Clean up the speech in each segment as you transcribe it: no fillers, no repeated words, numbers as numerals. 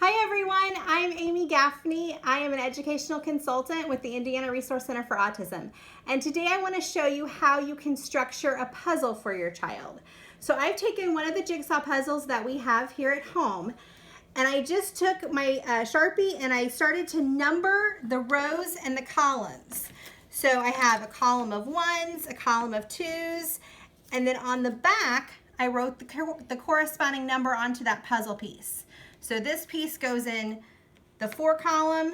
Hi everyone, I'm Amy Gaffney. I am an educational consultant with the Indiana Resource Center for Autism. And today I want to show you how you can structure a puzzle for your child. So I've taken one of the jigsaw puzzles that we have here at home, and I just took my Sharpie and I started to number the rows and the columns. So I have a column of ones, a column of twos, and then on the back, I wrote the corresponding number onto that puzzle piece. So this piece goes in the 4 column,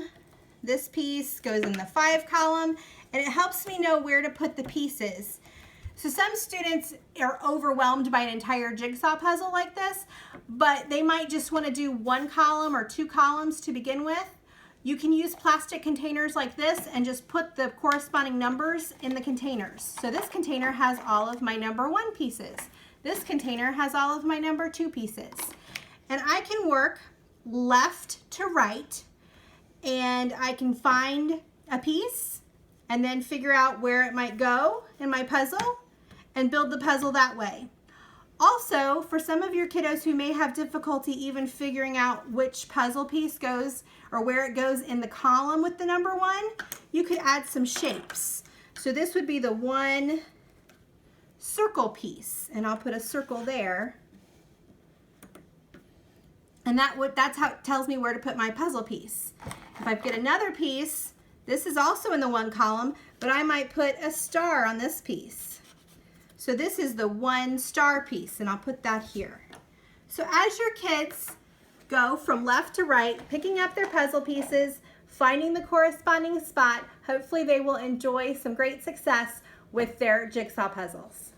this piece goes in the 5 column, and it helps me know where to put the pieces. So some students are overwhelmed by an entire jigsaw puzzle like this, but they might just want to do 1 column or 2 columns to begin with. You can use plastic containers like this and just put the corresponding numbers in the containers. So this container has all of my number 1 pieces. This container has all of my number 2 pieces. And I can work left to right, and I can find a piece and then figure out where it might go in my puzzle and build the puzzle that way. Also, for some of your kiddos who may have difficulty even figuring out which puzzle piece goes or where it goes in the column with the number 1, you could add some shapes. So this would be the 1 circle piece, and I'll put a circle there. And that's how it tells me where to put my puzzle piece. If I get another piece, this is also in the 1 column, but I might put a star on this piece. So this is the 1 star piece, and I'll put that here. So as your kids go from left to right, picking up their puzzle pieces, finding the corresponding spot, hopefully they will enjoy some great success with their jigsaw puzzles.